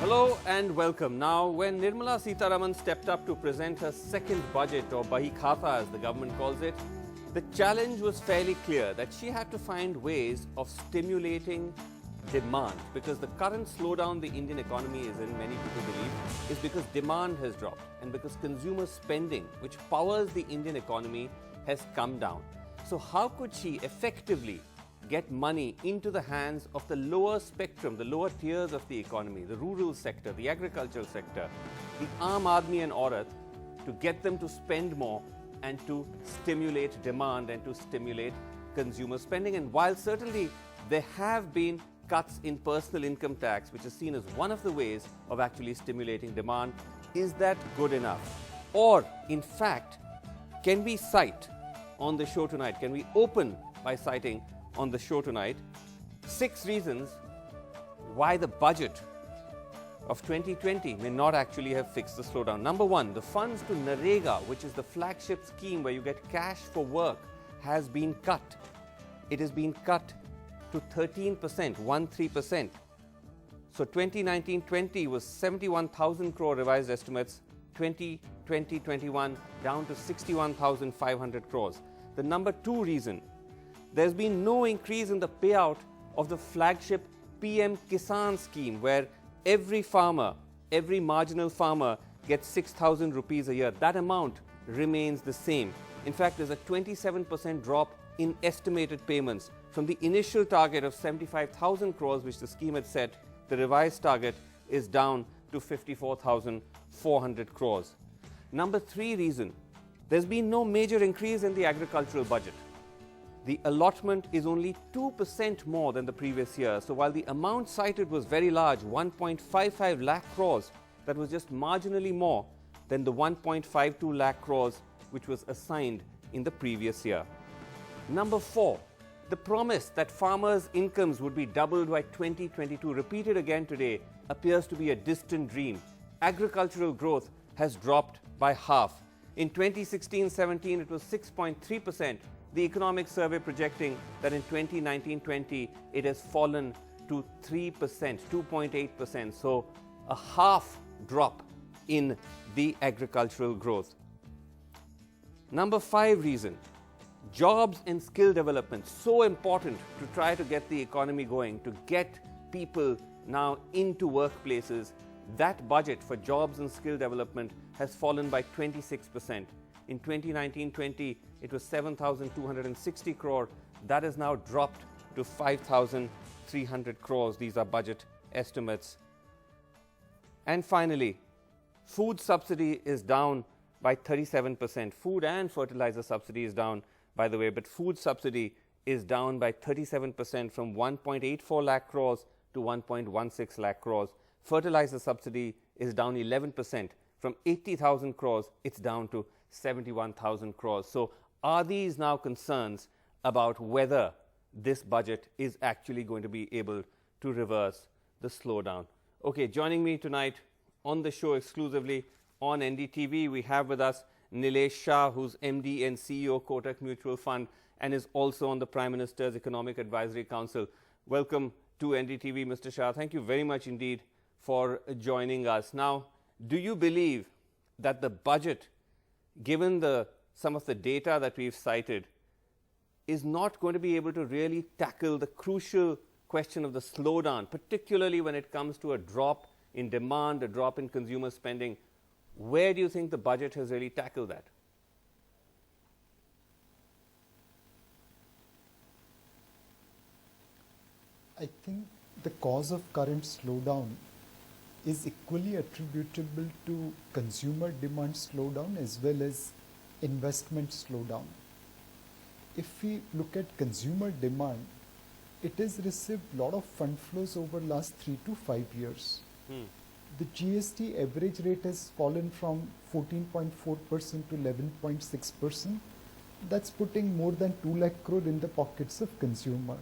Hello and welcome. Now, when Nirmala Sitharaman stepped up to present her second budget, or Bahi Khata as the government calls it, the challenge was fairly clear that she had to find ways of stimulating demand, because the current slowdown the Indian economy is in, many people believe, is because demand has dropped and because consumer spending, which powers the Indian economy, has come down. So how could she effectively get money into the hands of the lower spectrum, the lower tiers of the economy, the rural sector, the agricultural sector, the Aam Aadmi and Aurat, to get them to spend more and to stimulate demand and to stimulate consumer spending? And while certainly there have been cuts in personal income tax, which is seen as one of the ways of actually stimulating demand, is that good enough? Or, in fact, can we cite on the show tonight, can we open by citing on the show tonight 6 reasons why the budget of 2020 may not actually have fixed the slowdown? Number 1, the funds to Narega, which is the flagship scheme where you get cash for work, has been cut. It has been cut to 13%, 13%. So 2019-20 was 71,000 crore revised estimates, 2020-21 down to 61,500 crores. The number 2 reason, there's been no increase in the payout of the flagship PM Kisan scheme, where every farmer, every marginal farmer gets 6,000 rupees a year. That amount remains the same. In fact, there's a 27% drop in estimated payments. From the initial target of 75,000 crores, which the scheme had set, the revised target is down to 54,400 crores. Number 3 reason, there's been no major increase in the agricultural budget. The allotment is only 2% more than the previous year. So while the amount cited was very large, 1.55 lakh crores, that was just marginally more than the 1.52 lakh crores which was assigned in the previous year. Number 4, the promise that farmers' incomes would be doubled by 2022, repeated again today, appears to be a distant dream. Agricultural growth has dropped by half. In 2016-17, it was 6.3%. The Economic Survey projecting that in 2019-20, it has fallen to 3%, 2.8%. So a half drop in the agricultural growth. Number 5 reason, jobs and skill development, so important to try to get the economy going, to get people now into workplaces. That budget for jobs and skill development has fallen by 26%. In 2019-20, it was 7,260 crore. That has now dropped to 5,300 crores. These are budget estimates. And finally, food subsidy is down by 37%. Food and fertilizer subsidy is down, by the way, but food subsidy is down by 37% from 1.84 lakh crores to 1.16 lakh crores. Fertilizer subsidy is down 11%. From 80,000 crores, it's down to 71,000 crores. So are these now concerns about whether this budget is actually going to be able to reverse the slowdown? Okay, joining me tonight on the show exclusively on NDTV, we have with us Nilesh Shah, who's MD and CEO Kotak Mutual Fund and is also on the Prime Minister's Economic Advisory Council. Welcome to NDTV, Mr. Shah. Thank you very much indeed for joining us. Now, do you believe that the budget, given some of the data that we've cited, is not going to be able to really tackle the crucial question of the slowdown, particularly when it comes to a drop in demand, a drop in consumer spending? Where do you think the budget has really tackled that? I think the cause of current slowdown is equally attributable to consumer demand slowdown as well as investment slowdown. If we look at consumer demand, it has received a lot of fund flows over last 3 to 5 years. The GST average rate has fallen from 14.4% to 11.6%. That's putting more than 2 lakh crore in the pockets of consumer.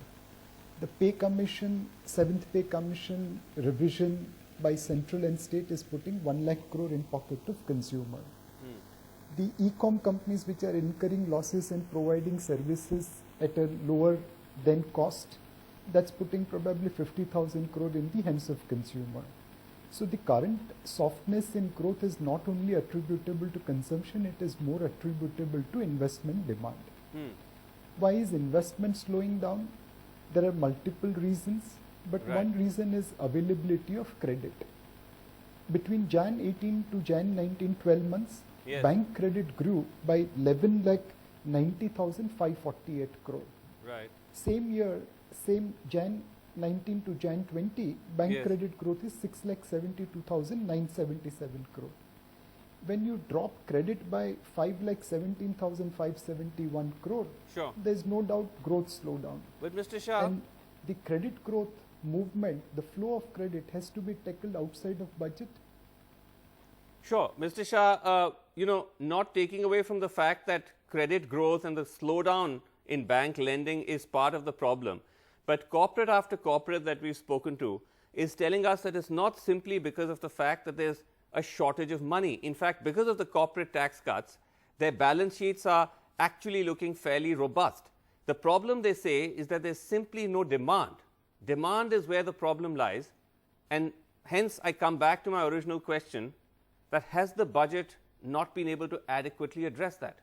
The pay commission, 7th pay commission revision by central and state is putting 1 lakh crore in pocket of consumer. The e-com companies which are incurring losses and providing services at a lower than cost, that's putting probably 50,000 crore in the hands of consumer. So the current softness in growth is not only attributable to consumption, it is more attributable to investment demand. Why is investment slowing down? There are multiple reasons, but Right. one reason is availability of credit. Between Jan 18 to Jan 19, 12 months, Yes. bank credit grew by 11 lakh 90,548 crore. Right. Same year, same Jan 19 to Jan 20, bank Yes. credit growth is 6,72,977 crore. When you drop credit by 5,17,571 crore, Sure. there's no doubt growth slowdown. But Mr. Shah, And the credit growth movement, the flow of credit has to be tackled outside of budget. sure, Mr. Shah, not taking away from the fact that credit growth and the slowdown in bank lending is part of the problem. But corporate after corporate that we've spoken to is telling us that it's not simply because of the fact that there's a shortage of money. In fact, because of the corporate tax cuts, their balance sheets are actually looking fairly robust. The problem, they say, is that there's simply no demand. Demand is where the problem lies, and hence I come back to my original question, that has the budget not been able to adequately address that?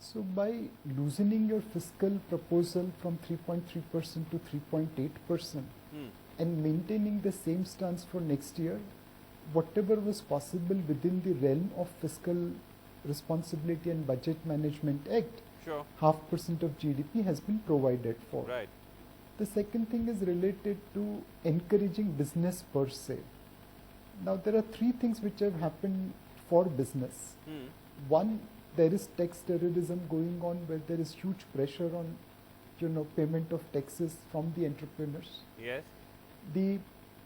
So by loosening your fiscal proposal from 3.3% to 3.8% and maintaining the same stance for next year, whatever was possible within the realm of Fiscal Responsibility and Budget Management Act, Sure. 0.5% of GDP has been provided for. Right. The second thing is related to encouraging business per se. Now there are three things which have happened for business. One, there is tax terrorism going on where there is huge pressure on payment of taxes from the entrepreneurs. Yes. The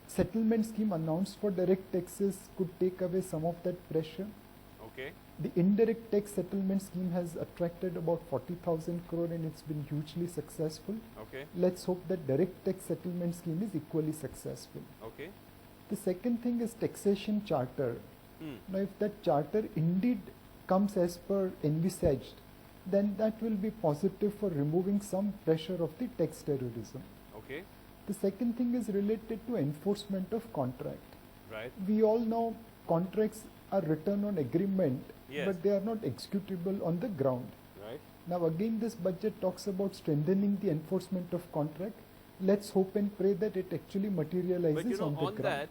settlement scheme announced for direct taxes could take away some of that pressure. Okay. The indirect tax settlement scheme has attracted about 40,000 crore and it's been hugely successful. Okay. Let's hope that direct tax settlement scheme is equally successful. Okay. The second thing is taxation charter. Now if that charter indeed comes as per envisaged, then that will be positive for removing some pressure of the tax terrorism. Okay. The second thing is related to enforcement of contract. Right. We all know contracts are written on agreement, Yes. but they are not executable on the ground. Right. Now again this budget talks about strengthening the enforcement of contract. Let's hope and pray that it actually materializes But on the on ground. that,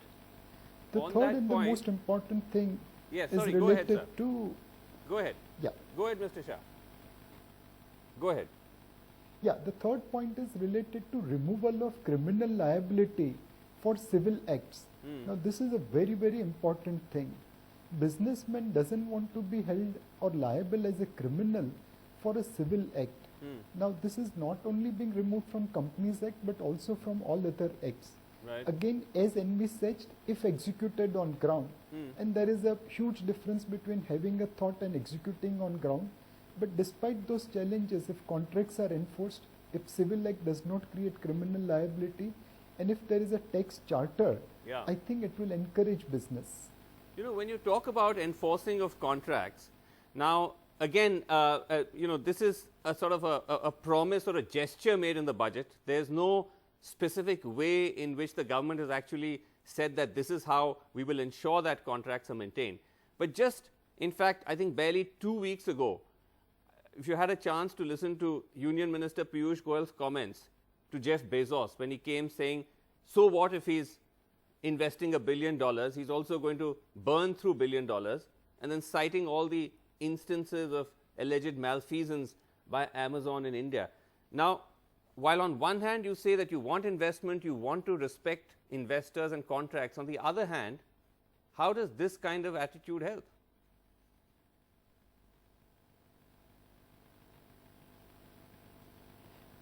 The on third that and point- the most important thing yes, is sorry, go ahead, related sir. to Go ahead. yeah. Go ahead, Mr. Shah. Go ahead. Yeah, the third point is related to removal of criminal liability for civil acts. Now this is a very, very important thing. Businessman doesn't want to be held or liable as a criminal for a civil act. Now this is not only being removed from Companies Act but also from all other acts. Right. Again, as envisaged, if executed on ground, and there is a huge difference between having a thought and executing on ground. But despite those challenges, if contracts are enforced, if civil act does not create criminal liability, and if there is a tax charter, Yeah. I think it will encourage business. When you talk about enforcing of contracts, now again, this is a sort of a promise or a gesture made in the budget. There's no specific way in which the government has actually said that this is how we will ensure that contracts are maintained. But just, in fact, I think barely 2 weeks ago, if you had a chance to listen to Union Minister Piyush Goyal's comments to Jeff Bezos when he came saying, so what if he's investing $1 billion, he's also going to burn through $1 billion, and then citing all the instances of alleged malfeasance by Amazon in India. Now, while on one hand you say that you want investment, you want to respect investors and contracts, on the other hand, how does this kind of attitude help?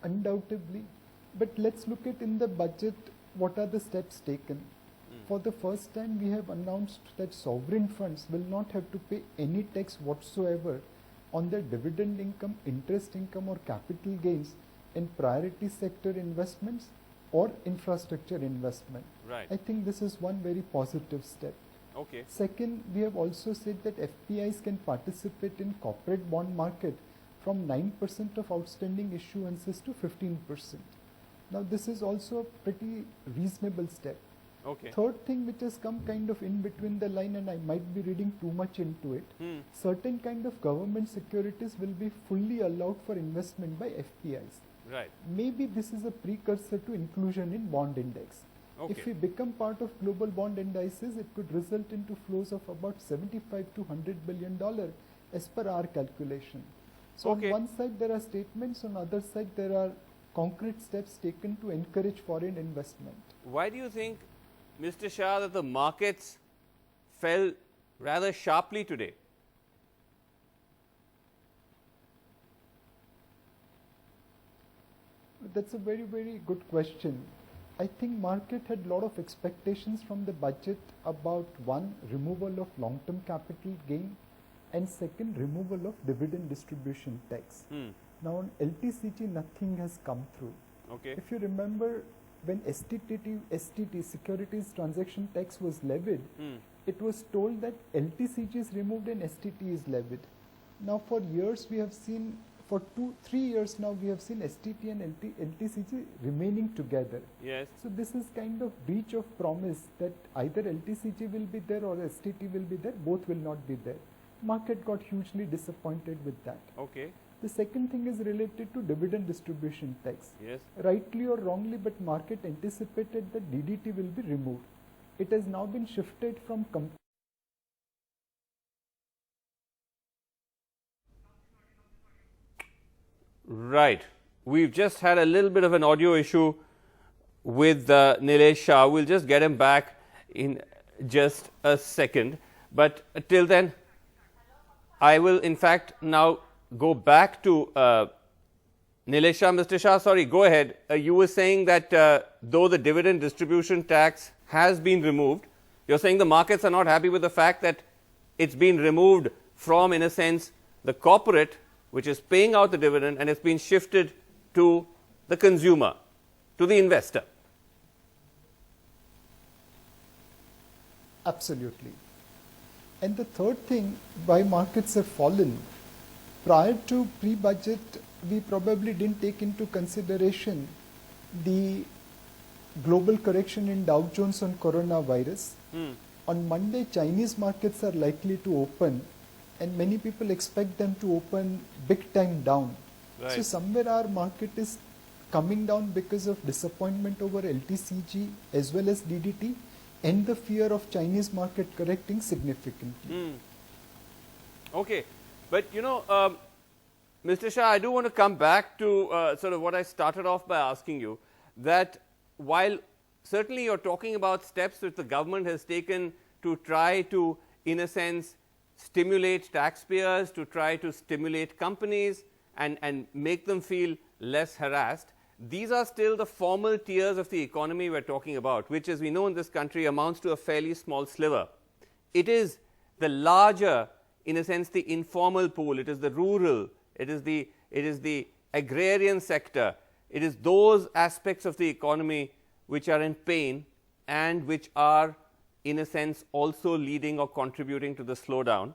Undoubtedly. But let's look at in the budget what are the steps taken. For the first time, we have announced that sovereign funds will not have to pay any tax whatsoever on their dividend income, interest income, or capital gains in priority sector investments or infrastructure investment. Right. I think this is one very positive step. Okay. Second, we have also said that FPIs can participate in corporate bond market from 9% of outstanding issuances to 15%. Now this is also a pretty reasonable step. Okay. Third thing which has come kind of in between the line, and I might be reading too much into it, certain kind of government securities will be fully allowed for investment by FPIs. Right. Maybe this is a precursor to inclusion in bond index. Okay. If we become part of global bond indices, it could result into flows of about 75 to $100 billion as per our calculation. So Okay. on one side there are statements, on the other side there are concrete steps taken to encourage foreign investment. Why do you think, Mr. Shah, that the markets fell rather sharply today? That's a very, very good question. I think market had a lot of expectations from the budget about one, removal of long-term capital gain, and second, removal of dividend distribution tax. Now on LTCG, nothing has come through. Okay. If you remember, when STT, Securities Transaction Tax, was levied, it was told that LTCG is removed and STT is levied. Now for years we have seen, for 2-3 years now we have seen STT and LTCG remaining together. Yes. So this is kind of breach of promise that either LTCG will be there or STT will be there, both will not be there. Market got hugely disappointed with that. Okay. The second thing is related to dividend distribution tax. Yes. Rightly or wrongly, but market anticipated that DDT will be removed. It has now been shifted from Right. We've just had a little bit of an audio issue with Nilesh Shah. We'll just get him back in just a second. But till then, I will in fact now go back to Nilesh Shah. Mr. Shah, sorry, go ahead. You were saying that though the dividend distribution tax has been removed, you're saying the markets are not happy with the fact that it's been removed from, in a sense, the corporate, which is paying out the dividend, and it's been shifted to the consumer, to the investor. Absolutely. And the third thing, why markets have fallen, prior to pre-budget, we probably didn't take into consideration the global correction in Dow Jones on coronavirus. On Monday, Chinese markets are likely to open, and many people expect them to open big time down. Right. So somewhere our market is coming down because of disappointment over LTCG as well as DDT, and the fear of Chinese market correcting significantly. Okay, but you know, Mr. Shah, I do want to come back to sort of what I started off by asking you, that while certainly you're talking about steps which the government has taken to try to, in a sense, stimulate taxpayers, to try to stimulate companies and make them feel less harassed, these are still the formal tiers of the economy we're talking about, which, as we know in this country, amounts to a fairly small sliver. It is the larger, in a sense, the informal pool, it is the rural, it is the agrarian sector, it is those aspects of the economy which are in pain and which are, in a sense, also leading or contributing to the slowdown.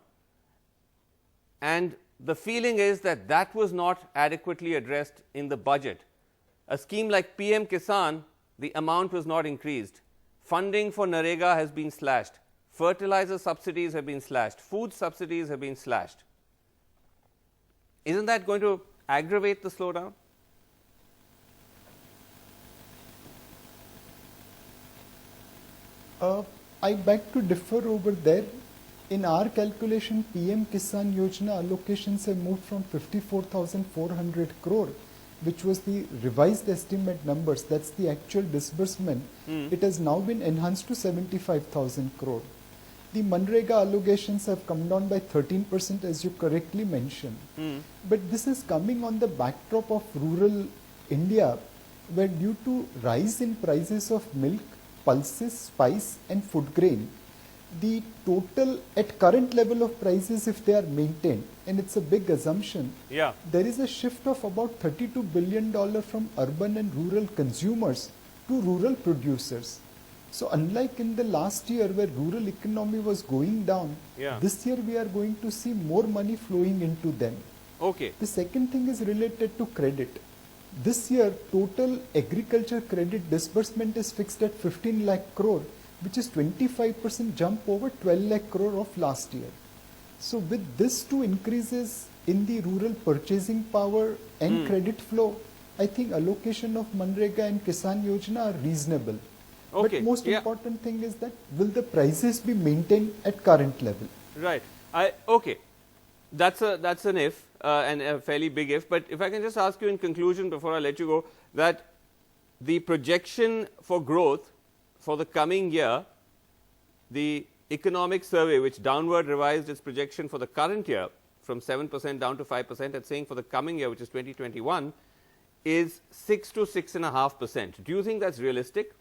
And the feeling is that that was not adequately addressed in the budget. A scheme like PM Kisan, the amount was not increased. Funding for Narega has been slashed. Fertilizer subsidies have been slashed. Food subsidies have been slashed. Isn't that going to aggravate the slowdown? I beg to differ over there. In our calculation, PM Kisan Yojana allocations have moved from 54,400 crore, which was the revised estimate numbers, that's the actual disbursement. It has now been enhanced to 75,000 crore. The Manrega allocations have come down by 13%, as you correctly mentioned. But this is coming on the backdrop of rural India, where due to rise in prices of milk, pulses, spice and food grain, the total at current level of prices, if they are maintained, and it's a big assumption, there is a shift of about $32 billion from urban and rural consumers to rural producers. So unlike in the last year where rural economy was going down, this year we are going to see more money flowing into them. Okay. The second thing is related to credit. This year, total agriculture credit disbursement is fixed at 15 lakh crore, which is 25% jump over 12 lakh crore of last year. So with this two increases in the rural purchasing power and credit flow, I think allocation of Manrega and Kisan Yojana are reasonable. Okay, But most important thing is that will the prices be maintained at current level? Right. Okay. That's an if and a fairly big if. But if I can just ask you in conclusion before I let you go, that the projection for growth for the coming year, the economic survey, which downward revised its projection for the current year from 7% down to 5%, and saying for the coming year, which is 2021, is 6 to 6.5%. Do you think that's realistic?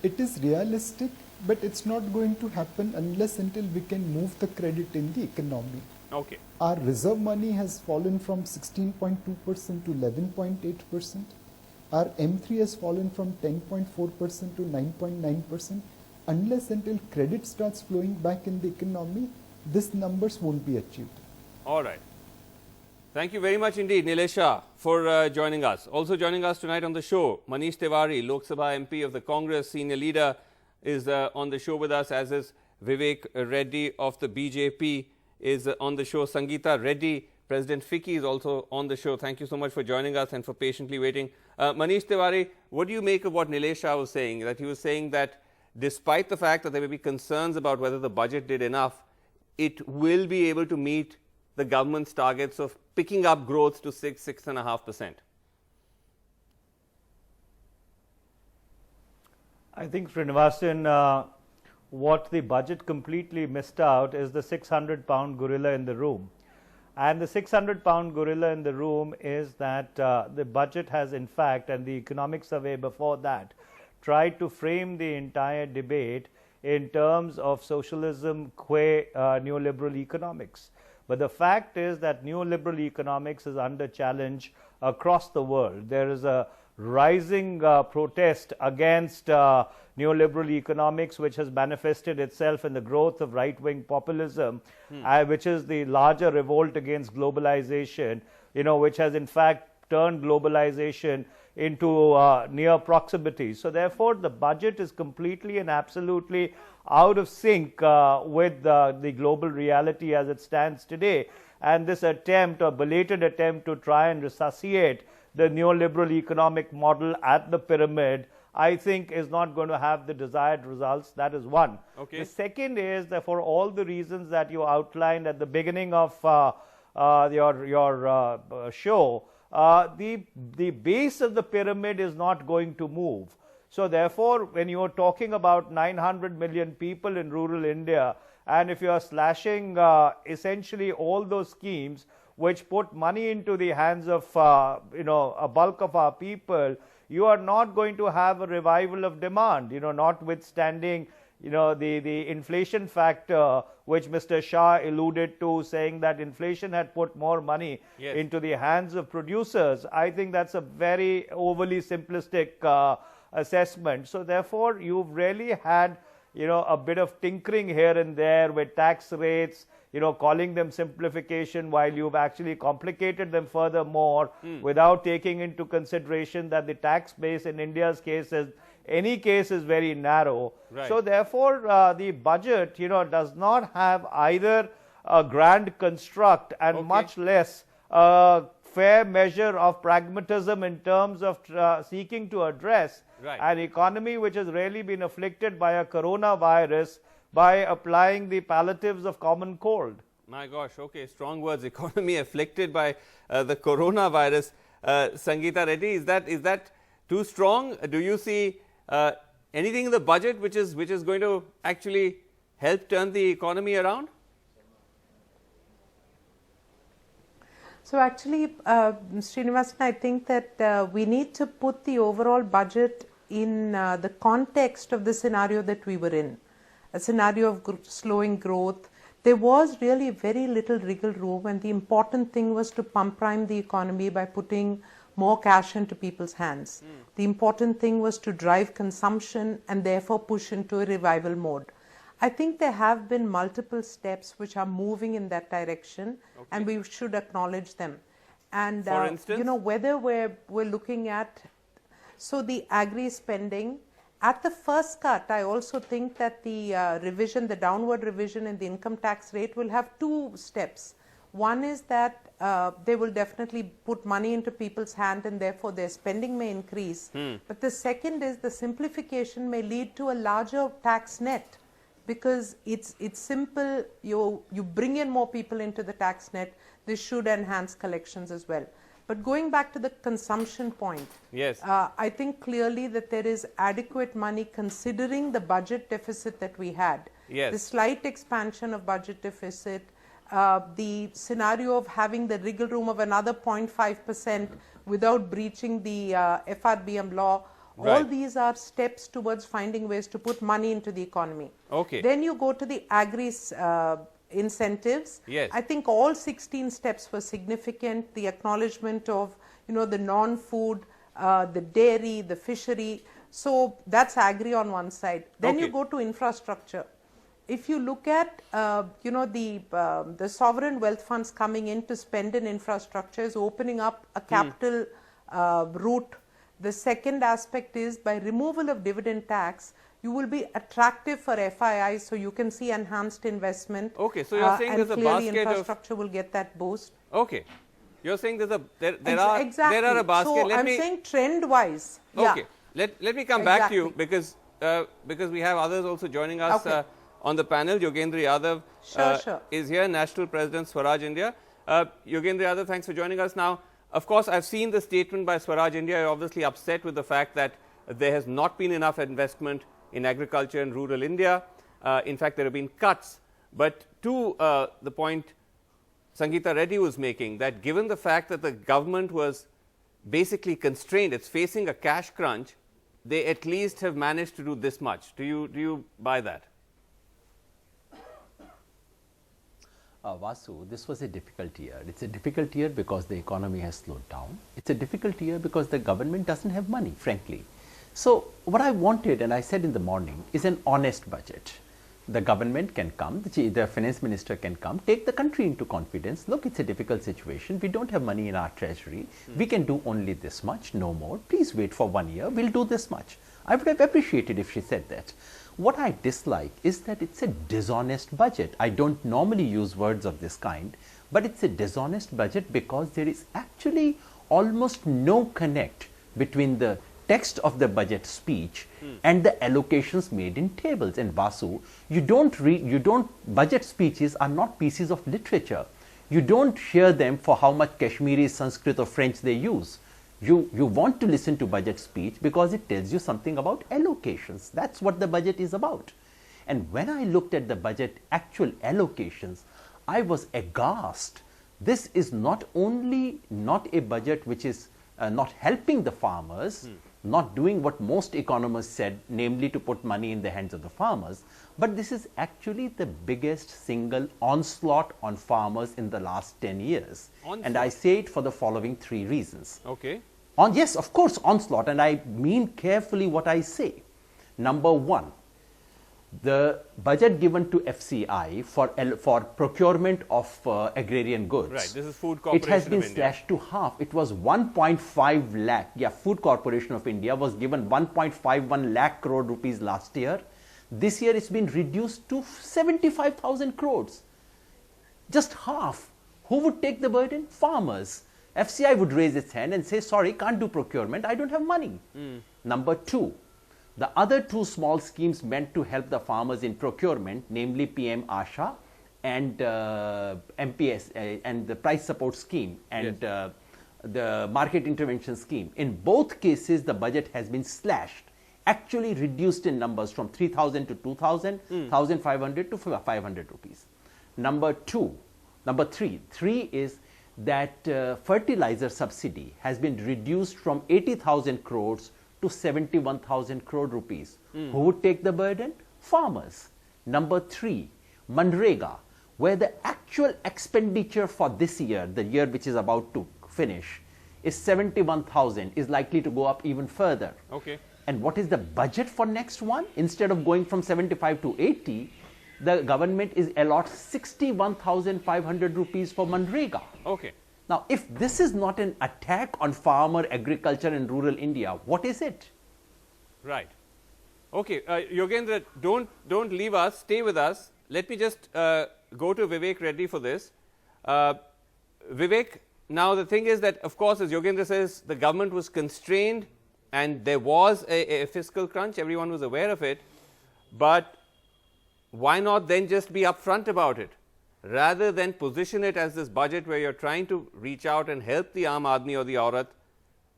It is realistic, but it's not going to happen unless until we can move the credit in the economy. Okay. Our reserve money has fallen from 16.2% to 11.8%. Our M3 has fallen from 10.4% to 9.9%. Unless until credit starts flowing back in the economy, these numbers won't be achieved. All right. Thank you very much indeed, Nilesh Shah, for joining us. Also joining us tonight on the show, Manish Tiwari, Lok Sabha MP of the Congress, senior leader, is on the show with us, as is Vivek Reddy of the BJP is on the show. Sangeeta Reddy, President FICCI, is also on the show. Thank you so much for joining us and for patiently waiting. Manish Tiwari, what do you make of what Nilesh Shah was saying? That he was saying that despite the fact that there may be concerns about whether the budget did enough, it will be able to meet the government's targets of picking up growth to 6.5%. I think, Srinivasan, what the budget completely missed out is the 600-pound gorilla in the room. And the 600-pound gorilla in the room is that the budget has, in fact, and the economic survey before that, tried to frame the entire debate in terms of socialism qua neoliberal economics. But the fact is that neoliberal economics is under challenge across the world. There is a rising protest against neoliberal economics, which has manifested itself in the growth of right-wing populism, which is the larger revolt against globalization, which has in fact turned globalization into near proximity. So therefore, the budget is completely and absolutely out of sync with the global reality as it stands today. And this attempt, or belated attempt, to try and resuscitate the neoliberal economic model at the pyramid, I think is not going to have the desired results. That is one. Okay. The second is that for all the reasons that you outlined at the beginning of your show, the base of the pyramid is not going to move. So therefore, when you are talking about 900 million people in rural India, and if you are slashing essentially all those schemes which put money into the hands of a bulk of our people, you are not going to have a revival of demand, notwithstanding the inflation factor, which Mr. Shah alluded to, saying that inflation had put more money into the hands of producers. I think that's a very overly simplistic assessment. So therefore, you've really had a bit of tinkering here and there with tax rates, calling them simplification, while you've actually complicated them furthermore without taking into consideration that the tax base in India's case is very narrow. Right. So therefore, the budget, does not have either a grand construct and much less a fair measure of pragmatism in terms of seeking to address an economy which has really been afflicted by a coronavirus by applying the palliatives of common cold. My gosh, okay, strong words. Economy afflicted by the coronavirus. Sangeeta Reddy, is that too strong? Do you see anything in the budget which is going to actually help turn the economy around? So actually, Srinivasan, I think that we need to put the overall budget in the context of the scenario that we were in, a scenario of slowing growth. There was really very little wriggle room, and the important thing was to pump prime the economy by putting more cash into people's hands. The important thing was to drive consumption and therefore push into a revival mode. I think there have been multiple steps which are moving in that direction, and we should acknowledge them. And For instance? you know, whether we're looking at, so the agri spending, at the first cut, I also think that the revision, the downward revision in the income tax rate will have two steps. One is that they will definitely put money into people's hand and therefore their spending may increase. But the second is the simplification may lead to a larger tax net, because it's simple. You bring in more people into the tax net. This should enhance collections as well. But going back to the consumption point, Yes. I think clearly that there is adequate money considering the budget deficit that we had. Yes. The slight expansion of budget deficit, the scenario of having the wriggle room of another 0.5% without breaching the FRBM law. All Right. these are steps towards finding ways to put money into the economy. Okay. Then you go to the agri incentives. Yes. I think all 16 steps were significant. The acknowledgement of, you know, the non-food, the dairy, the fishery. So that's agri on one side. Then you Okay. go to infrastructure. If you look at, you know, the sovereign wealth funds coming in to spend in infrastructure is opening up a capital route. The second aspect is by removal of dividend tax, you will be attractive for FII, so you can see enhanced investment. Okay, so you're saying and there's a clearly basket of- infrastructure will get that boost. Okay. You're saying there are Exactly. there are a basket. So Let I'm me, saying trend wise. okay. Let me come back to you Exactly. because we have others also joining us Okay. on the panel. Yogendra Yadav Sure. is here, National President Swaraj India. Yogendra Yadav, thanks for joining us. Now, of course, I've seen the statement by Swaraj India. You're obviously upset with the fact that there has not been enough investment in agriculture in rural India. In fact, there have been cuts. But to the point Sangeeta Reddy was making, that given the fact that the government was basically constrained, it's facing a cash crunch, they at least have managed to do this much. Do you buy that? Vasu, this was a difficult year. It's a difficult year because the economy has slowed down. It's a difficult year because the government doesn't have money, frankly. So what I wanted, and I said in the morning, is an honest budget. The government can come, the finance minister can come, take the country into confidence. Look, it's a difficult situation. We don't have money in our treasury. We can do only this much, no more. Please wait for 1 year. We'll do this much. I would have appreciated if she said that. What I dislike is that it's a dishonest budget. I don't normally use words of this kind, but it's a dishonest budget because there is actually almost no connect between the text of the budget speech and the allocations made in tables. And Vasu, budget speeches are not pieces of literature. You don't hear them for how much Kashmiri, Sanskrit or French they use. You want to listen to budget speech because it tells you something about allocations. That's what the budget is about. And when I looked at the budget actual allocations, I was aghast. This is not only not a budget which is not helping the farmers, not doing what most economists said, namely to put money in the hands of the farmers, but this is actually the biggest single onslaught on farmers in the last 10 years. And I say it for the following 3 reasons. Okay. Yes, of course, onslaught, and I mean carefully what I say. Number 1, the budget given to FCI for procurement of agrarian goods. Right, this is Food Corporation It has been of India. slashed to half. It was 1.5 lakh. Yeah, Food Corporation of India was given 1.51 lakh crore rupees last year. This year it's been reduced to 75,000 crores. Just half. Who would take the burden? Farmers. FCI would raise its hand and say, sorry, can't do procurement, I don't have money. Number 2, the other 2 small schemes meant to help the farmers in procurement, namely PM Asha and MPS and the price support scheme and the market intervention scheme. In both cases, the budget has been slashed, actually reduced in numbers from 3,000 to 2,000, 1,500 to 500 rupees. Number 3 is that fertilizer subsidy has been reduced from 80,000 crores to 71,000 crore rupees. Who would take the burden? Farmers. Number 3, Manrega, where the actual expenditure for this year, the year which is about to finish, is 71,000, is likely to go up even further. Okay. And what is the budget for next one? Instead of going from 75 to 80, the government is allot 61,500 rupees for Manrega. Okay. Now, if this is not an attack on farmer, agriculture and rural India, what is it? Right. Okay, Yogendra, don't leave us. Stay with us. Let me just go to Vivek Reddy for this. Vivek, now the thing is that, of course, as Yogendra says, the government was constrained and there was a fiscal crunch. Everyone was aware of it. But why not then just be upfront about it? Rather than position it as this budget where you're trying to reach out and help the Aam Aadmi or the Aurat,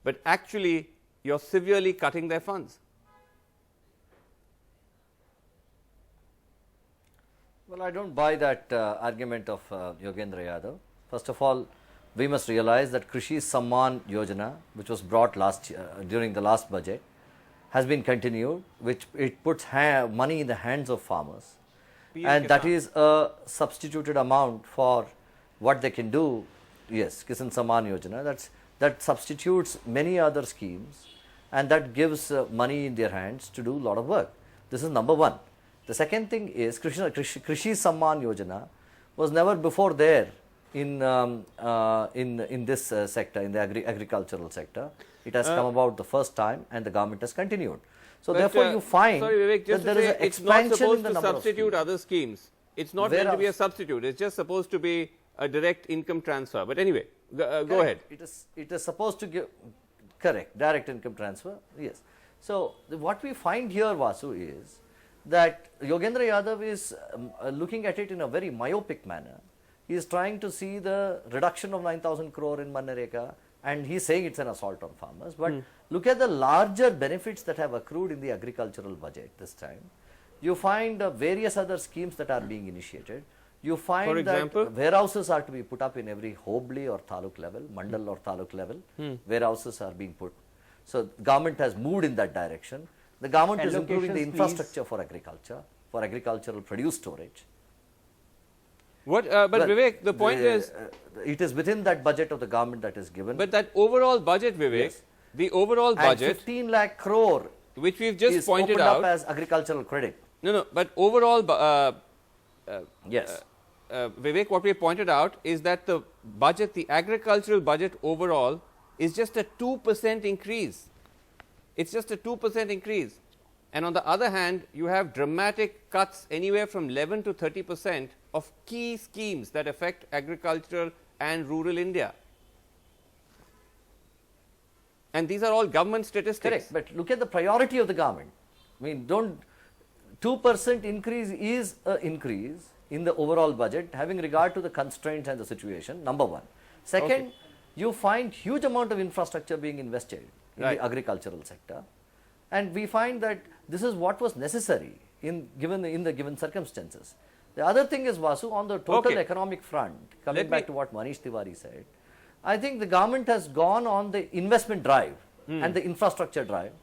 but actually you're severely cutting their funds. Well, I don't buy that argument of Yogendra Yadav. First of all, we must realize that Krishi Samman Yojana, which was brought during the last budget, has been continued, which it puts money in the hands of farmers. And that is a substituted amount for what they can do. Yes, Kisan Samman Yojana, that substitutes many other schemes and that gives money in their hands to do a lot of work. This is number one. The second thing is Krishi Samman Yojana was never before there in this sector, in the agricultural sector. It has come about the first time and the government has continued. So therefore, you find Vivek, that there is an it's not expansion supposed in the to number of substitute schemes. other schemes. It's not meant to be a substitute. It's just supposed to be a direct income transfer. But anyway, go ahead. It is supposed to give, correct, direct income transfer, yes. So what we find here, Vasu, is that Yogendra Yadav is looking at it in a very myopic manner. He is trying to see the reduction of 9,000 crore in Manrega, and he is saying it's an assault on farmers. But look at the larger benefits that have accrued in the agricultural budget this time. You find various other schemes that are being initiated. You find that warehouses are to be put up in every Hobli or Taluk level, Mandal or Taluk level. Warehouses are being put. So government has moved in that direction. The government is improving the infrastructure for agriculture, for agricultural produce storage. But Vivek, the point is, it is within that budget of the government that is given. but that overall budget, Vivek, Yes. the overall And budget, 15 lakh crore which we've just is pointed opened out, up as agricultural credit. no, but overall, Yes. Vivek, what we pointed out is that the budget, the agricultural budget overall, is just a 2% increase. It's just a 2% increase. And on the other hand, you have dramatic cuts anywhere from 11 to 30% of key schemes that affect agricultural and rural India. And these are all government statistics. Correct. But look at the priority of the government. I mean, 2% increase is an increase in the overall budget, having regard to the constraints and the situation, number one. Second, you find huge amount of infrastructure being invested in the agricultural sector. And we find that this is what was necessary in the given circumstances. The other thing is, Vasu, on the total economic front, coming back to what Manish Tiwari said, I think the government has gone on the investment drive and the infrastructure drive,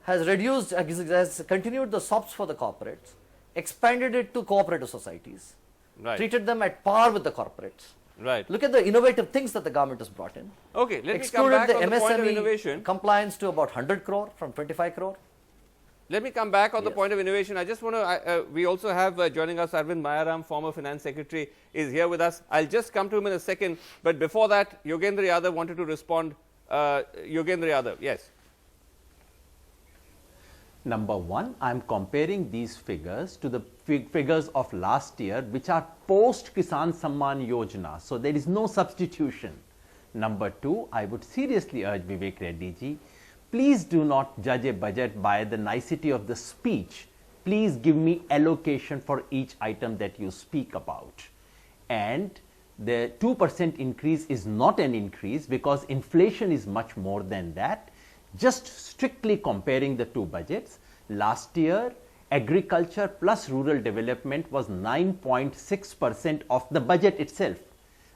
has reduced, has continued the SOPs for the corporates, expanded it to cooperative societies, treated them at par with the corporates. Right. Look at the innovative things that the government has brought in. Okay, let me come back the on the point of MSME innovation. compliance to about 100 crore from 25 crore. Let me come back on the point of innovation. I just want to, we also have joining us Arvind Mayaram, former finance secretary, is here with us. I'll just come to him in a second. But before that, Yogendra Yadav wanted to respond. Yogendra Yadav, yes. Number one, I am comparing these figures to the figures of last year, which are post Kisan Samman Yojana. So there is no substitution. Number two, I would seriously urge Vivek Reddy ji, please do not judge a budget by the nicety of the speech. Please give me allocation for each item that you speak about. And the 2% increase is not an increase because inflation is much more than that. Just strictly comparing the two budgets, last year agriculture plus rural development was 9.6% of the budget itself.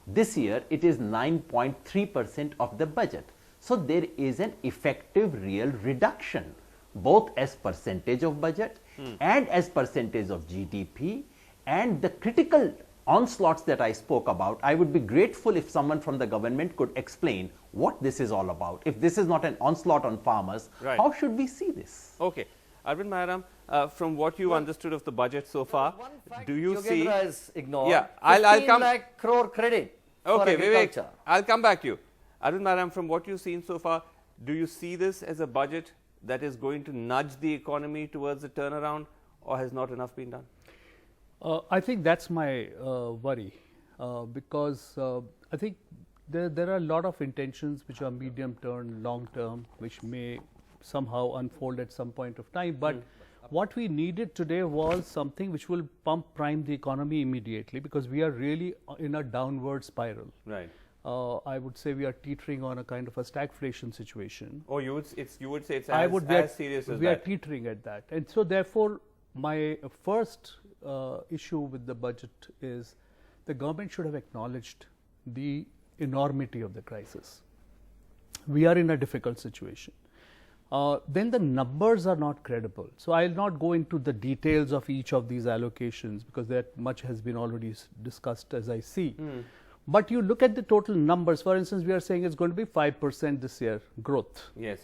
This year it is 9.3% of the budget. So there is an effective real reduction, both as percentage of budget and as percentage of GDP, and the critical onslaughts that I spoke about. I would be grateful if someone from the government could explain what this is all about. If this is not an onslaught on farmers, how should we see this? Okay. Arvind Mayaram, from what you understood of the budget so far, do you see... Yogendra has ignored. Yeah, I'll come... lakh crore credit Okay, for Vivek, agriculture. I'll come back to you. Arvind Mayaram, from what you've seen so far, do you see this as a budget that is going to nudge the economy towards a turnaround, or has not enough been done? I think that's my worry, because I think there are a lot of intentions which are medium term, long term, which may somehow unfold at some point of time. But what we needed today was something which will prime the economy immediately, because we are really in a downward spiral. Right. I would say we are teetering on a kind of a stagflation situation. Or you would say it's I as, would as serious as we are that? teetering at that, and so therefore my first issue with the budget is the government should have acknowledged the enormity of the crisis. We are in a difficult situation. Then the numbers are not credible. So I'll not go into the details of each of these allocations, because that much has been already discussed as I see. But you look at the total numbers. For instance, we are saying it's going to be 5% this year growth. Yes.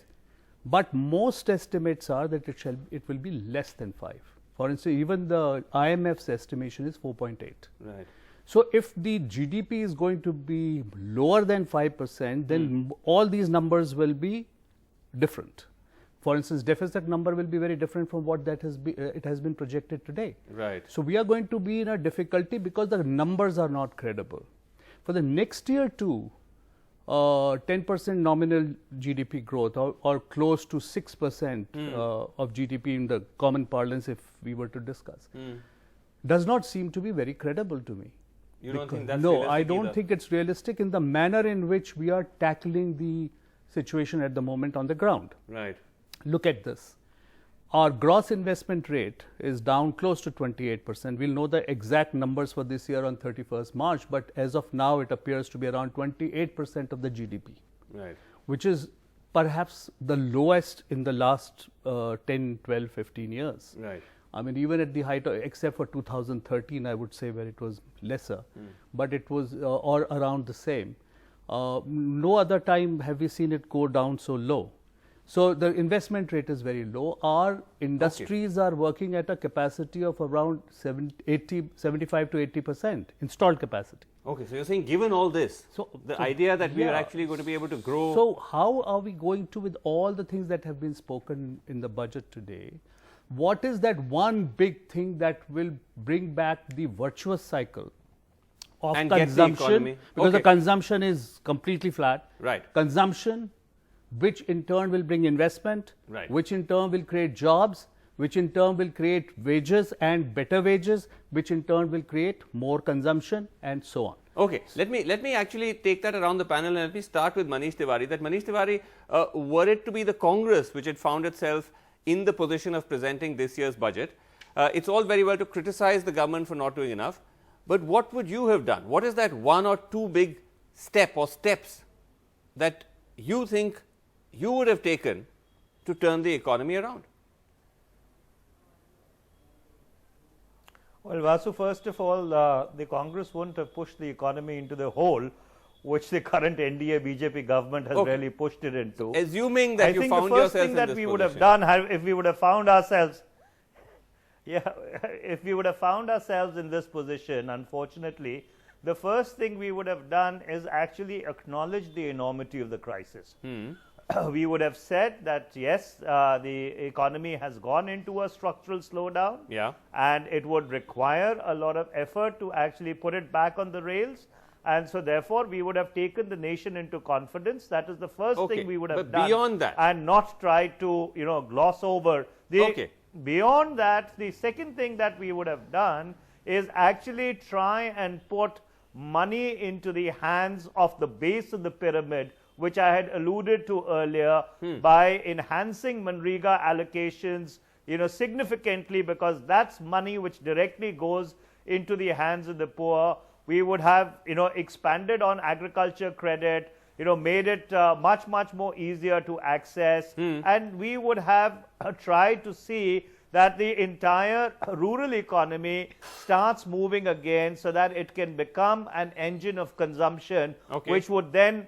But most estimates are that it will be less than 5. For instance, even the IMF's estimation is 4.8. Right. So if the GDP is going to be lower than 5%, then all these numbers will be different. For instance, deficit number will be very different from what it has been projected today. Right. So we are going to be in a difficulty because the numbers are not credible. For the next year too, 10% nominal GDP growth, or close to 6% of GDP in the common parlance, if we were to discuss, does not seem to be very credible to me. You don't think that's No, realistic I don't either? think it's realistic in the manner in which we are tackling the situation at the moment on the ground. Right. Look at this. Our gross investment rate is down close to 28%. We'll know the exact numbers for this year on 31st March, but as of now, it appears to be around 28% of the GDP, Right. which is perhaps the lowest in the last 10, 12, 15 years. Right. I mean, even at the height, except for 2013, I would say, where it was lesser, but it was or around the same. No other time have we seen it go down so low. So the investment rate is very low. Our industries are working at a capacity of around 75 to 80% installed capacity. Okay, so you're saying given all this, the idea that we are actually going to be able to grow... So how are we going to, with all the things that have been spoken in the budget today, what is that one big thing that will bring back the virtuous cycle of And get the consumption? economy. Because the Okay. consumption is completely flat. Right. Consumption, which in turn will bring investment, Right. which in turn will create jobs, which in turn will create wages and better wages, which in turn will create more consumption, and so on. Okay, let me actually take that around the panel, and let me start with Manish Tiwari. That Manish Tiwari, were it to be the Congress which had found itself in the position of presenting this year's budget, it's all very well to criticize the government for not doing enough, but what would you have done? What is that one or two big steps that you think you would have taken to turn the economy around? Well, Vasu, first of all, the Congress wouldn't have pushed the economy into the hole which the current NDA BJP government has really pushed it into. Assuming that I you think found the first yourself thing in that this we would have position. done, if we would have found ourselves, if we would have found ourselves in this position, unfortunately, the first thing we would have done is actually acknowledge the enormity of the crisis. We would have said that yes, the economy has gone into a structural slowdown, and it would require a lot of effort to actually put it back on the rails. And so therefore, we would have taken the nation into confidence. That is the first thing we would have done. Beyond that, and not try to, gloss over. Beyond that, the second thing that we would have done is actually try and put money into the hands of the base of the pyramid, which I had alluded to earlier, by enhancing Manrega allocations, significantly, because that's money which directly goes into the hands of the poor. We would have, expanded on agriculture credit, made it much more easier to access, and we would have tried to see that the entire rural economy starts moving again, so that it can become an engine of consumption, which would then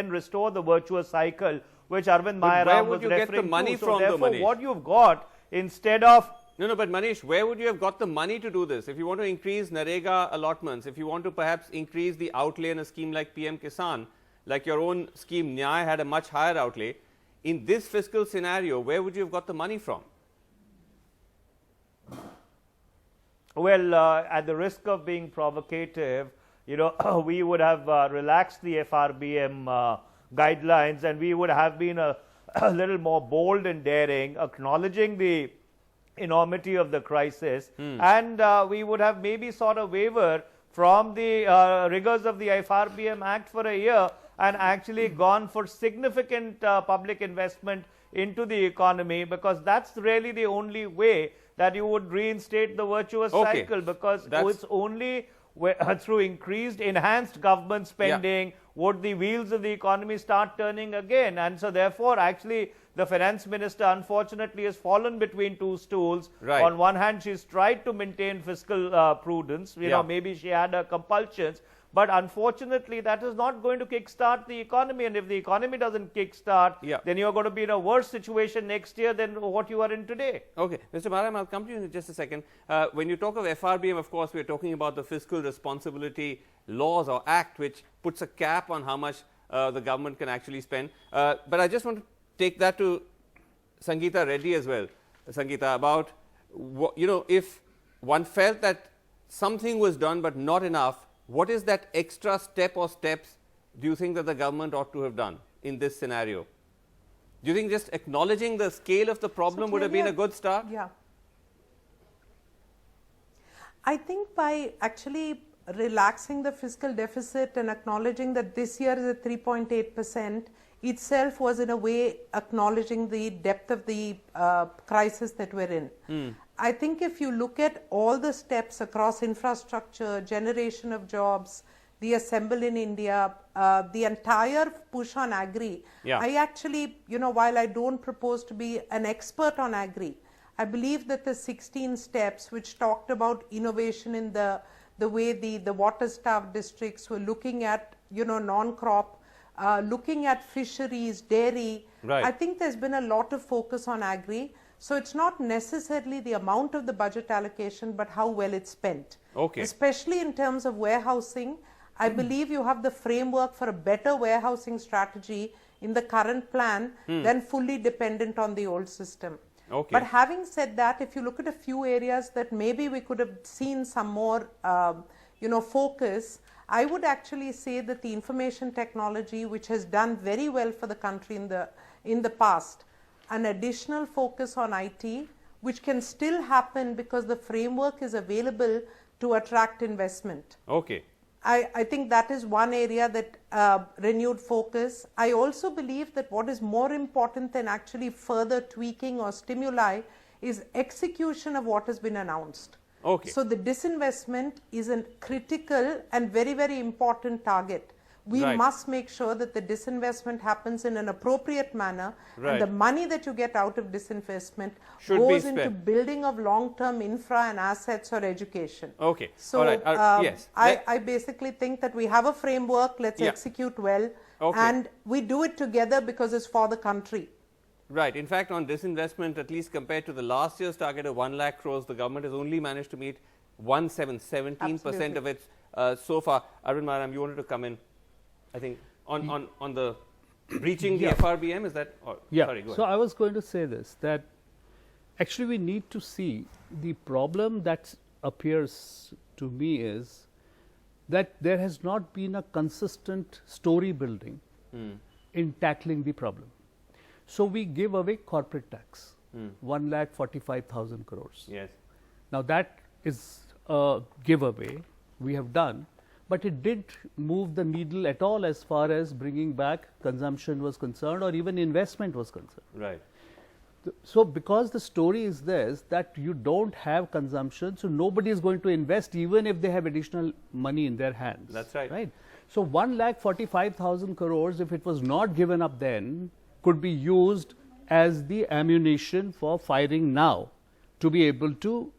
restore the virtuous cycle which Arvind But where Mayaram would was you get referring the money to. So from, though, therefore, Manish? what you've got instead of No, but Manish, where would you have got the money to do this? If you want to increase Narega allotments, if you want to perhaps increase the outlay in a scheme like PM Kisan, like your own scheme Nyay had a much higher outlay, in this fiscal scenario, where would you have got the money from? Well, at the risk of being provocative, we would have relaxed the FRBM guidelines, and we would have been a little more bold and daring, acknowledging the enormity of the crisis, and we would have maybe sought a waiver from the rigors of the FRBM Act for a year and actually gone for significant public investment into the economy, because that's really the only way that you would reinstate the virtuous cycle, because it's only through enhanced government spending would the wheels of the economy start turning again. And so therefore, actually, the finance minister unfortunately has fallen between two stools. Right. On one hand, she's tried to maintain fiscal prudence. Maybe she had her compulsions, but unfortunately, that is not going to kickstart the economy. And if the economy doesn't kickstart, then you're going to be in a worse situation next year than what you are in today. Okay, Mr. Mayaram, I'll come to you in just a second. When you talk of FRBM, of course, we're talking about the Fiscal Responsibility Laws or Act, which puts a cap on how much the government can actually spend. But I just want to take that to Sangeeta Reddy as well. Sangeeta, about, if one felt that something was done but not enough, what is that extra step or steps do you think that the government ought to have done in this scenario? Do you think just acknowledging the scale of the problem would have been a good start? Yeah. I think by actually relaxing the fiscal deficit and acknowledging that this year is at 3.8% itself was in a way acknowledging the depth of the crisis that we're in. I think if you look at all the steps across infrastructure, generation of jobs, the Assemble in India, the entire push on agri, I actually, while I don't propose to be an expert on agri, I believe that the 16 steps which talked about innovation in the way the water-starved districts were looking at, non-crop, looking at fisheries, dairy. Right. I think there's been a lot of focus on agri. So it's not necessarily the amount of the budget allocation, but how well it's spent. Okay. Especially in terms of warehousing, I believe you have the framework for a better warehousing strategy in the current plan than fully dependent on the old system. Okay. But having said that, if you look at a few areas that maybe we could have seen some more, focus, I would actually say that the information technology, which has done very well for the country in the past, an additional focus on IT, which can still happen because the framework is available to attract investment. Okay. I think that is one area that renewed focus. I also believe that what is more important than actually further tweaking or stimuli is execution of what has been announced. Okay. So the disinvestment is a critical and very, very important target. We must make sure that the disinvestment happens in an appropriate manner, and the money that you get out of disinvestment goes into building of long-term infra and assets or education. Okay. So all right. Yes. I basically think that we have a framework, let's execute well, and we do it together because it's for the country. Right. In fact, on disinvestment, at least compared to the last year's target of 1 lakh crores, the government has only managed to meet 17% of it so far. Arvind Mayaram, you wanted to come in, I think, on the reaching the FRBM, is that? Sorry, go ahead. So I was going to say this, that actually we need to see the problem that appears to me is that there has not been a consistent story building in tackling the problem. So we give away corporate tax, 1,45,000 crores. Yes. Now that is a giveaway we have done, but it didn't move the needle at all as far as bringing back consumption was concerned or even investment was concerned. Right. So because the story is this, that you don't have consumption, so nobody is going to invest even if they have additional money in their hands. That's right. Right. So 1,45,000 crores, if it was not given up then, could be used as the ammunition for firing now to be able to,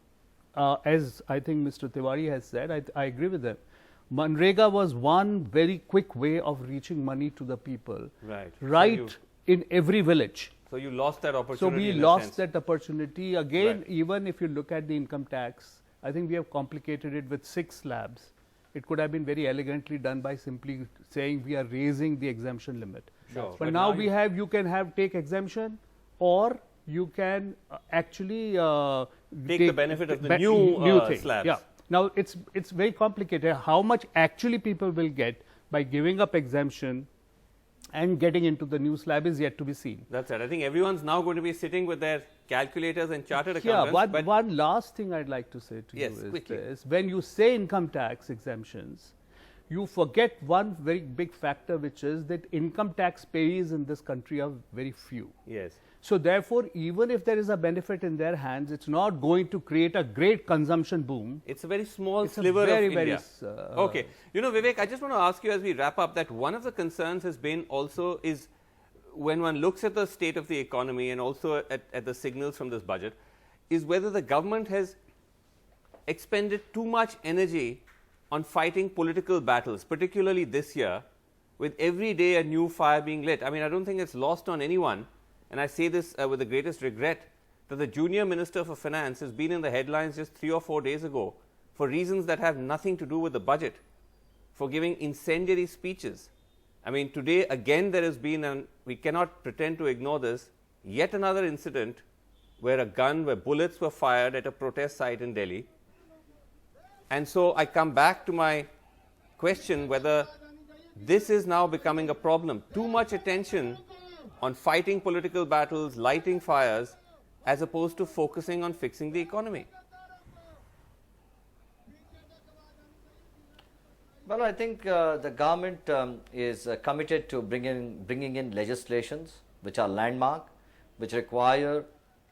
as I think Mr. Tiwari has said, I agree with them. Manrega was one very quick way of reaching money to the people. Right. Right in every village. So you lost that So opportunity. we in a lost sense. that opportunity. Again, Right. even if you look at the income tax, I think we have complicated it with 6 slabs. It could have been very elegantly done by simply saying we are raising the exemption limit. Sure. But now we have, you can take exemption, or you can actually Take the benefit of the new thing. slabs. Yeah. Now it's very complicated. How much actually people will get by giving up exemption and getting into the new slab is yet to be seen. That's it. I think everyone's now going to be sitting with their calculators and chartered Yeah, accountants. but one last thing I'd like to say to Yes, you is quickly. this. When you say income tax exemptions, you forget one very big factor, which is that income tax payees in this country are very few. Yes. So therefore, even if there is a benefit in their hands, it's not going to create a great consumption boom. It's a very small It's a sliver very, of India. very, Okay. You know, Vivek, I just want to ask you as we wrap up that one of the concerns has been also is when one looks at the state of the economy and also at the signals from this budget, is whether the government has expended too much energy on fighting political battles, particularly this year, with every day a new fire being lit. I mean, I don't think it's lost on anyone, and I say this with the greatest regret, that the junior Minister for Finance has been in the headlines just 3 or 4 days ago for reasons that have nothing to do with the budget, for giving incendiary speeches. I mean, today again there has been, and we cannot pretend to ignore this, yet another incident where where bullets were fired at a protest site in Delhi. And so I come back to my question whether this is now becoming a problem. Too much attention on fighting political battles, lighting fires, as opposed to focusing on fixing the economy. Well, I think the government is committed to bringing in legislations which are landmark, which require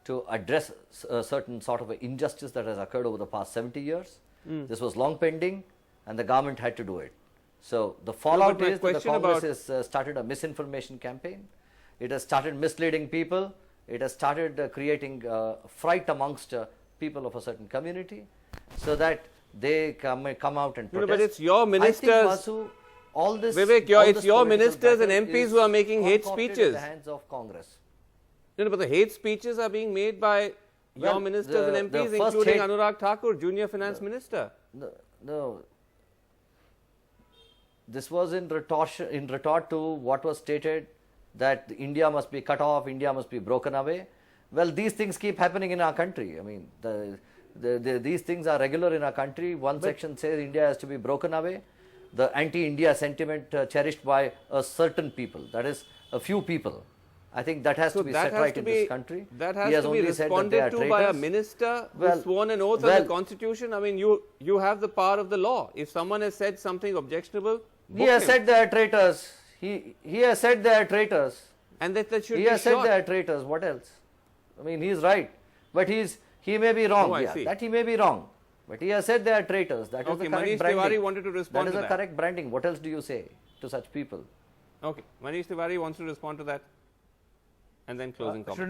to address a certain sort of injustice that has occurred over the past 70 years. This was long pending, and the government had to do it. So the fallout my is that the question Congress about- has started a misinformation campaign. It has started misleading people. It has started creating fright amongst people of a certain community, so that they come out and No, protest. but it's your I think, ministers, Vasu, all this, Vivek, all it's this your political ministers and battle MPs is who are making hate concocted in speeches. the hands of Congress. No, but the hate speeches are being made by your Well, ministers and the MPs, first including hate- Anurag Thakur, junior finance minister. No, this was in retort to what was stated, that India must be cut off, India must be broken away. Well, these things keep happening in our country. I mean, these things are regular in our country. One section says India has to be broken away. The anti-India sentiment cherished by a certain people, that is a few people. I think that has So to be that set has right to in be this country. that He has has to be only said that they responded are to by a traitors. minister Well, who's sworn an oath on well- the constitution. I mean, you have the power of the law. If someone has said something objectionable, He book has him. said they are traitors. He has said they are traitors. And that should He be has said shot. they are traitors. What else? I mean, he is right, but he may be wrong. Oh, I yeah, see. that he may be wrong, but he has said they are traitors. That is Okay, the correct Manish branding. Tiwari wanted to respond That is to the that. correct branding. What else do you say to such people? Okay, Manish Tiwari wants to respond to that, and then closing comment.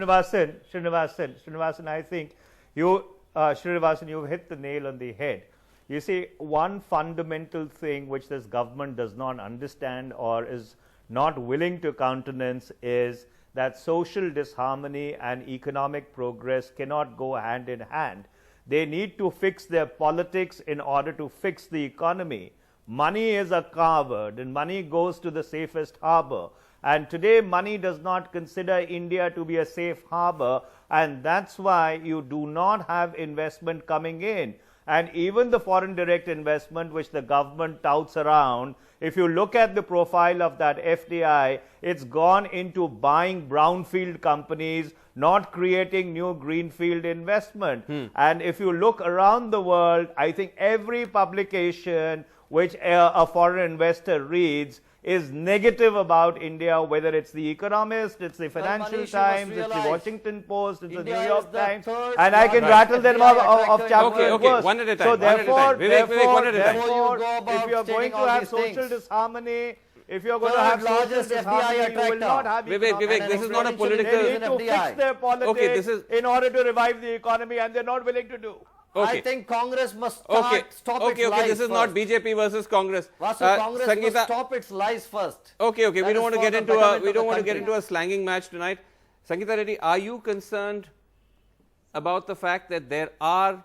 Srinivasan, I think Srinivasan, you've hit the nail on the head. You see, one fundamental thing which this government does not understand or is not willing to countenance is that social disharmony and economic progress cannot go hand in hand. They need to fix their politics in order to fix the economy. Money is a coward, and money goes to the safest harbor. And today, money does not consider India to be a safe harbor, and that's why you do not have investment coming in. And even the foreign direct investment which the government touts around, if you look at the profile of that FDI, it's gone into buying brownfield companies, not creating new greenfield investment. And if you look around the world, I think every publication which a foreign investor reads is negative about India, whether it's The Economist, it's the Financial Manish, you must Times, it's the realize Washington Post, it's the India New is York the Times, third and I can largest rattle them FDI off attractor. chapter Okay, and okay, verse. one at a So time, one at a therefore, time. Vivek, one at a time. Before you go about if you're going stating to all have these social things. disharmony, if you're going to Third have social largest FDI disharmony, you will attractor. not have Vivek, economic Vivek, this is not a exponential political. They need in to FDI. fix their politics Okay, this is- in order to revive the economy, and they're not willing to do. Okay. I think Congress must stop Okay, its lies this is not first. BJP versus Congress. Congress Sangeeta, must stop its lies first. Okay, That we is don't want to for get the into a betterment of the country. slanging match tonight. Sangeeta Reddy, are you concerned about the fact that there are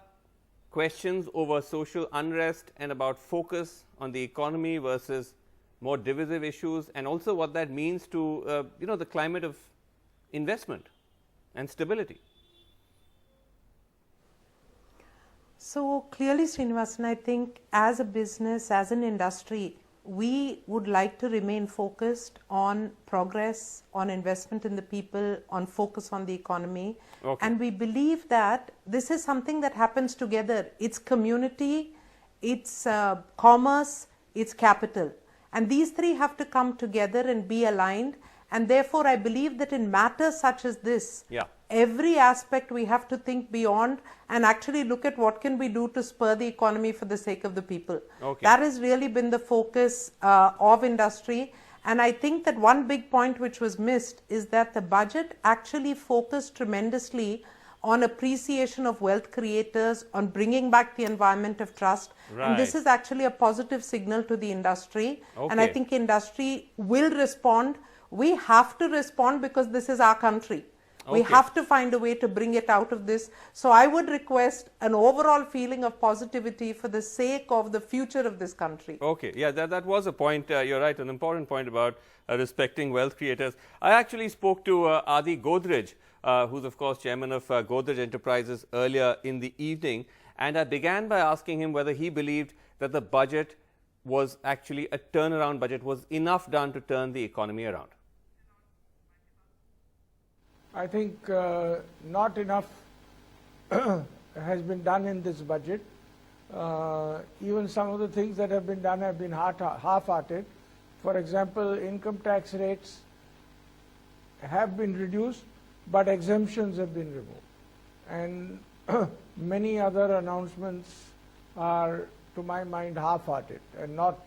questions over social unrest and about focus on the economy versus more divisive issues, and also what that means to the climate of investment and stability? So clearly, Srinivasan, I think as a business, as an industry, we would like to remain focused on progress, on investment in the people, on focus on the economy. Okay. And we believe that this is something that happens together. It's community, it's commerce, it's capital. And these three have to come together and be aligned. And therefore, I believe that in matters such as this, every aspect we have to think beyond and actually look at what can we do to spur the economy for the sake of the people. Okay. That has really been the focus of industry. And I think that one big point which was missed is that the budget actually focused tremendously on appreciation of wealth creators, on bringing back the environment of trust. Right. And this is actually a positive signal to the industry. And I Okay. think industry will respond. We have to respond because this is our country. We Okay. have to find a way to bring it out of this. So I would request an overall feeling of positivity for the sake of the future of this country. Okay, yeah, that was a point, you're right, an important point about respecting wealth creators. I actually spoke to Adi Godrej, who's of course chairman of Godrej Enterprises, earlier in the evening, and I began by asking him whether he believed that the budget was actually a turnaround budget, was enough done to turn the economy around. I think not enough has been done in this budget. Even some of the things that have been done have been half-hearted. For example, income tax rates have been reduced, but exemptions have been removed. And many other announcements are, to my mind, half-hearted and not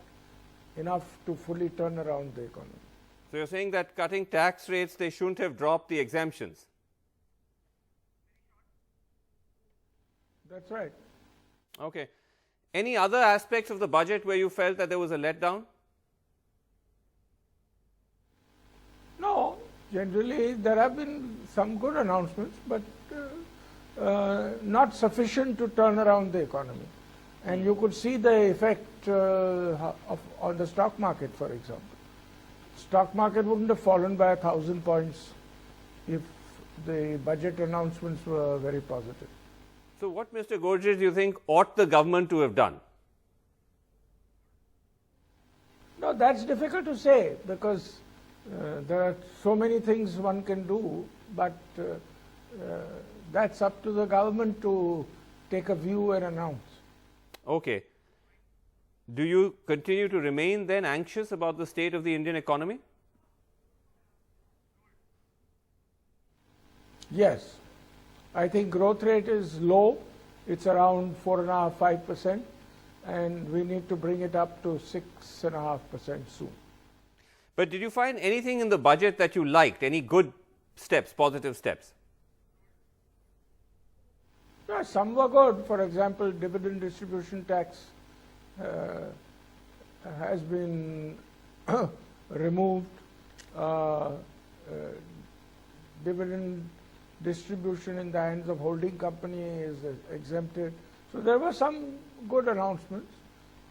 enough to fully turn around the economy. So you're saying that cutting tax rates, they shouldn't have dropped the exemptions? That's right. Okay. Any other aspects of the budget where you felt that there was a letdown? No, generally there have been some good announcements, but not sufficient to turn around the economy. And you could see the effect on the stock market, for example. Stock market wouldn't have fallen by 1,000 points if the budget announcements were very positive. So what, Mr. Godrej, do you think ought the government to have done? No, that's difficult to say because there are so many things one can do, but that's up to the government to take a view and announce. Okay. Do you continue to remain then anxious about the state of the Indian economy? Yes. I think growth rate is low. It's around 4.5%, and we need to bring it up to 6.5% soon. But did you find anything in the budget that you liked? Any good steps, positive steps? Yeah, some were good. For example, dividend distribution tax has been removed. Dividend distribution in the hands of holding company is exempted. So there were some good announcements,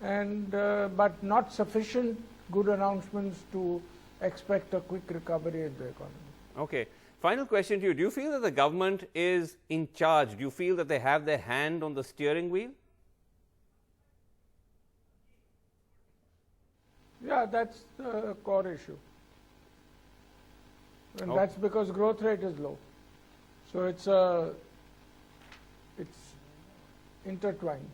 and but not sufficient good announcements to expect a quick recovery in the economy. Okay. Final question to you. Do you feel that the government is in charge? Do you feel that they have their hand on the steering wheel? Yeah, that's the core issue. And that's because growth rate is low. So it's intertwined.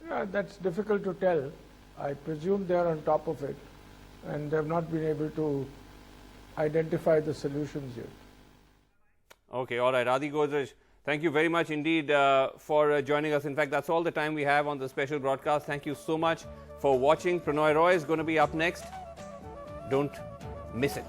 Yeah, that's difficult to tell. I presume they are on top of it, and they have not been able to identify the solutions yet. Okay, all right. Adi Godrej, thank you very much indeed for joining us. In fact, that's all the time we have on the special broadcast. Thank you so much for watching. Pranoy Roy is going to be up next. Don't miss it.